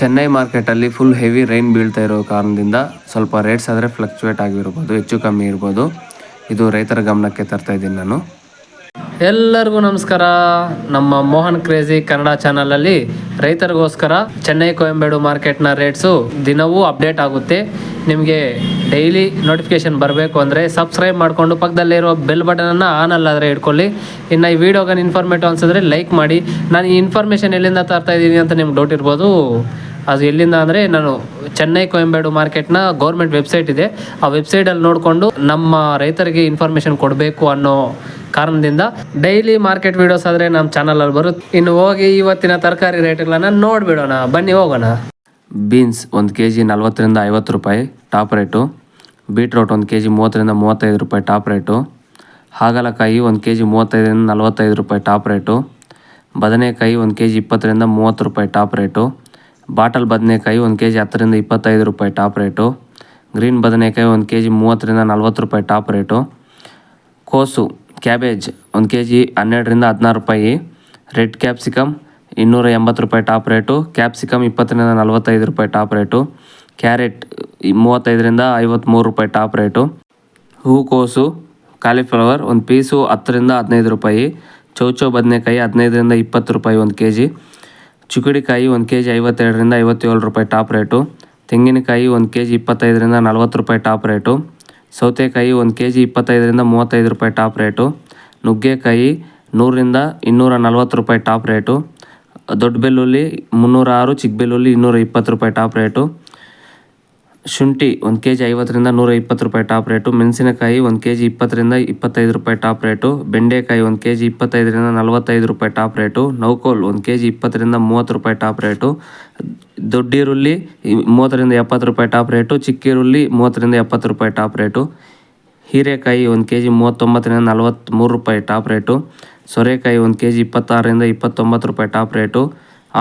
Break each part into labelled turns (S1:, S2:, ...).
S1: ಚೆನ್ನೈ ಮಾರ್ಕೆಟಲ್ಲಿ full heavy rain ಬೀಳ್ತಾ ಇರೋ ಕಾರಣದಿಂದ ಸ್ವಲ್ಪ ರೇಟ್ಸ್ ಆದರೆ ಫ್ಲಕ್ಚುವೇಟ್ ಆಗಿರ್ಬೋದು, ಹೆಚ್ಚು ಕಮ್ಮಿ ಇರ್ಬೋದು. ಇದು ರೈತರ ಗಮನಕ್ಕೆ ತರ್ತಾ ಇದ್ದೀನಿ ನಾನು.
S2: ಎಲ್ಲರಿಗೂ ನಮಸ್ಕಾರ. ನಮ್ಮ ಮೋಹನ್ ಕ್ರೇಜಿ ಕನ್ನಡ ಚಾನಲಲ್ಲಿ ರೈತರಿಗೋಸ್ಕರ ಚೆನ್ನೈ ಕೊಯಂಬೇಡು ಮಾರ್ಕೆಟ್ನ ರೇಟ್ಸು ದಿನವೂ ಅಪ್ಡೇಟ್ ಆಗುತ್ತೆ. ನಿಮಗೆ ಡೈಲಿ ನೋಟಿಫಿಕೇಶನ್ ಬರಬೇಕು ಅಂದರೆ ಸಬ್ಸ್ಕ್ರೈಬ್ ಮಾಡಿಕೊಂಡು ಪಕ್ಕದಲ್ಲಿರೋ ಬೆಲ್ ಬಟನನ್ನು ಆನಲ್ಲಾದರೆ ಇಟ್ಕೊಳ್ಳಿ. ಇನ್ನು ಈ ವಿಡಿಯೋಗೆ ಇನ್ಫಾರ್ಮೇಟಿವ್ ಅನಿಸಿದ್ರೆ ಲೈಕ್ ಮಾಡಿ. ನಾನು ಈ ಇನ್ಫಾರ್ಮೇಷನ್ ಎಲ್ಲಿಂದ ತರ್ತಾ ಇದ್ದೀನಿ ಅಂತ ನಿಮ್ಗೆ ಡೌಟ್ ಇರ್ಬೋದು. ಅದು ಎಲ್ಲಿಂದ ಅಂದರೆ ನಾನು ಚೆನ್ನೈ ಕೊಯಂಬೇಡು ಮಾರ್ಕೆಟ್ನ ಗೌರ್ಮೆಂಟ್ ವೆಬ್ಸೈಟ್ ಇದೆ, ಆ ವೆಬ್ಸೈಟಲ್ಲಿ ನೋಡಿಕೊಂಡು ನಮ್ಮ ರೈತರಿಗೆ ಇನ್ಫಾರ್ಮೇಷನ್ ಕೊಡಬೇಕು ಅನ್ನೋ ಕಾರಣದಿಂದ ಡೈಲಿ ಮಾರ್ಕೆಟ್ ವೀಡಿಯೋಸ್ ಆದರೆ ನಮ್ಮ ಚಾನಲಲ್ಲಿ ಬರುತ್ತೆ. ಇನ್ನು ಹೋಗಿ ಇವತ್ತಿನ ತರಕಾರಿ ರೇಟ್ಗಳನ್ನು ನೋಡಿಬಿಡೋಣ, ಬನ್ನಿ ಹೋಗೋಣ.
S1: ಬೀನ್ಸ್ 1 kg 40ರಿಂದ 50 ರೂಪಾಯಿ ಟಾಪ್ ರೇಟು. ಬೀಟ್ರೋಟ್ 1 kg 30ರಿಂದ 35 ರೂಪಾಯಿ ಟಾಪ್ ರೇಟು. ಹಾಗಲಕಾಯಿ 1 kg 35ರಿಂದ 45 ರೂಪಾಯಿ ಟಾಪ್ ರೇಟು. ಬದನೆಕಾಯಿ 1 kg 20ರಿಂದ 30 ರೂಪಾಯಿ ಟಾಪ್ ರೇಟು. ಬಾಟಲ್ ಬದನೆಕಾಯಿ 1 kg 10ರಿಂದ 25 ರೂಪಾಯಿ ಟಾಪ್ ರೇಟು. ಗ್ರೀನ್ ಬದನೆಕಾಯಿ 1 kg 30ರಿಂದ 40 ರೂಪಾಯಿ ಟಾಪ್ ರೇಟು. ಕೋಸು ಕ್ಯಾಬೇಜ್ 1 kg 12ರಿಂದ 16 ರೂಪಾಯಿ. ರೆಡ್ ಕ್ಯಾಪ್ಸಿಕಮ್ 280 ರೂಪಾಯಿ ಟಾಪ್ ರೇಟು. ಕ್ಯಾಪ್ಸಿಕಮ್ 20ರಿಂದ 45 ರೂಪಾಯಿ ಟಾಪ್ ರೇಟು. ಕ್ಯಾರೆಟ್ 35ರಿಂದ 53 ರೂಪಾಯಿ ಟಾಪ್ ರೇಟು. ಹೂಕೋಸು ಕಾಲಿಫ್ಲವರ್ 1 ಪೀಸು 10ರಿಂದ 15 ರೂಪಾಯಿ. ಚೌಚೌ ಬದನೆಕಾಯಿ 15ರಿಂದ 20 ರೂಪಾಯಿ 1 kg. ಚುಕ್ಕಡಿಕಾಯಿ 1 kg 52ರಿಂದ 57 ರೂಪಾಯಿ ಟಾಪ್ ರೇಟು. ತೆಂಗಿನಕಾಯಿ 1 kg 25ರಿಂದ 40 ರೂಪಾಯಿ ಟಾಪ್ ರೇಟು. ಸೌತೆಕಾಯಿ 1 kg 25ರಿಂದ 35 ರೂಪಾಯಿ ಟಾಪ್ ರೇಟು. ನುಗ್ಗೆಕಾಯಿ 100ರಿಂದ 240 ರೂಪಾಯಿ ಟಾಪ್ ರೇಟು. ದೊಡ್ಡ ಬೆಳ್ಳುಳ್ಳಿ 306, ಚಿಕ್ಕ ಬೆಳ್ಳುಳ್ಳಿ 220 ರೂಪಾಯಿ ಟಾಪ್ ರೇಟು. ಶುಂಠಿ 1 kg 50ರಿಂದ 120 ರೂಪಾಯಿ ಟಾಪ್ ರೇಟು. ಮೆಣಸಿನಕಾಯಿ 1 kg 20ರಿಂದ 25 ರೂಪಾಯಿ ಟಾಪ್ ರೇಟು. ಬೆಂಡೆಕಾಯಿ 1 kg 25ರಿಂದ 45 ರೂಪಾಯಿ ಟಾಪ್ ರೇಟು. ನೌಕೋಲ್ 1 kg 20ರಿಂದ 30 ರೂಪಾಯಿ ಟಾಪ್ ರೇಟು. ದೊಡ್ಡ ಈರುಳ್ಳಿ 30ರಿಂದ 70 ರೂಪಾಯಿ ಟಾಪ್ ರೇಟು. ಚಿಕ್ಕ ಈರುಳ್ಳಿ 30ರಿಂದ 70 ರೂಪಾಯಿ ಟಾಪ್ ರೇಟು. ಹೀರೆಕಾಯಿ 1 kg 39ರಿಂದ 43 ರೂಪಾಯಿ ಟಾಪ್ ರೇಟು. ಸೋರೆಕಾಯಿ 1 kg 26ರಿಂದ 29 ರೂಪಾಯಿ ಟಾಪ್ ರೇಟು.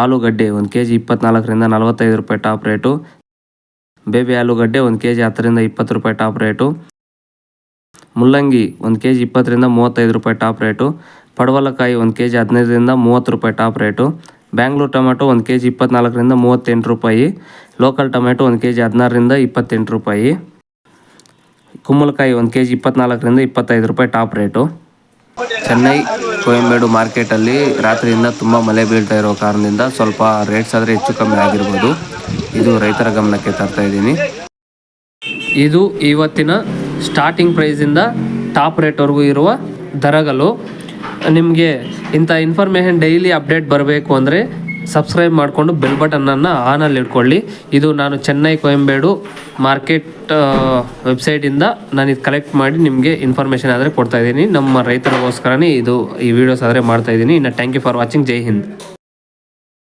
S1: ಆಲೂಗಡ್ಡೆ 1 kg 24ರಿಂದ 45 ರೂಪಾಯಿ ಟಾಪ್ ರೇಟು. ಬೇಬಿ ಆಲೂಗಡ್ಡೆ 1 kg 10ರಿಂದ 20 ರೂಪಾಯಿ ಟಾಪ್ ರೇಟು. ಮುಲ್ಲಂಗಿ 1 kg 20ರಿಂದ 35 ರೂಪಾಯಿ ಟಾಪ್ ರೇಟು. ಪಡವಲಕಾಯಿ 1 kg 15ರಿಂದ 30 ರೂಪಾಯಿ top rate. Bangalore tomato 1 kg 24ರಿಂದ 38 ರೂಪಾಯಿ. ಲೋಕಲ್ ಟೊಮೆಟೊ 1 kg 16ರಿಂದ 28 ರೂಪಾಯಿ. ಕುಂಬಳಕಾಯಿ 1 kg 24ರಿಂದ 25 ರೂಪಾಯಿ ಟಾಪ್ ರೇಟು. ಚೆನ್ನೈ ಕೊಯಂಬೇಡು ಮಾರ್ಕೆಟಲ್ಲಿ ರಾತ್ರಿಯಿಂದ ತುಂಬ ಮಳೆ ಬೀಳ್ತಾ ಇರೋ ಕಾರಣದಿಂದ ಸ್ವಲ್ಪ ರೇಟ್ಸ್ ಆದರೆ ಹೆಚ್ಚು ಕಮ್ಮಿ ಆಗಿರ್ಬೋದು. ಇದು ರೈತರ ಗಮನಕ್ಕೆ ತರ್ತಾ ಇದ್ದೀನಿ.
S2: ಇದು ಇವತ್ತಿನ ಸ್ಟಾರ್ಟಿಂಗ್ ಪ್ರೈಸಿಂದ ಟಾಪ್ ರೇಟ್ವರೆಗೂ ಇರುವ ದರಗಳು. ನಿಮಗೆ ಇಂಥ ಇನ್ಫಾರ್ಮೇಷನ್ ಡೈಲಿ ಅಪ್ಡೇಟ್ ಬರಬೇಕು ಅಂದರೆ ಸಬ್ಸ್ಕ್ರೈಬ್ ಮಾಡಿಕೊಂಡು ಬೆಲ್ ಬಟನನ್ನು ಆನಲ್ಲಿ ಇಟ್ಕೊಳ್ಳಿ. ಇದು ನಾನು ಚೆನ್ನೈ ಕೊಯಂಬೇಡು ಮಾರ್ಕೆಟ್ ವೆಬ್ಸೈಟಿಂದ ನಾನು ಇದು ಕಲೆಕ್ಟ್ ಮಾಡಿ ನಿಮಗೆ ಇನ್ಫಾರ್ಮೇಷನ್ ಆದರೆ ಕೊಡ್ತಾಯಿದ್ದೀನಿ. ನಮ್ಮ ರೈತರಿಗೋಸ್ಕರನೇ ಈ ವಿಡಿಯೋಸ್ ಆದರೆ ಮಾಡ್ತಾಯಿದ್ದೀನಿ. ಇನ್ನು ಥ್ಯಾಂಕ್ ಯು ಫಾರ್ ವಾಚಿಂಗ್. ಜೈ ಹಿಂದ್.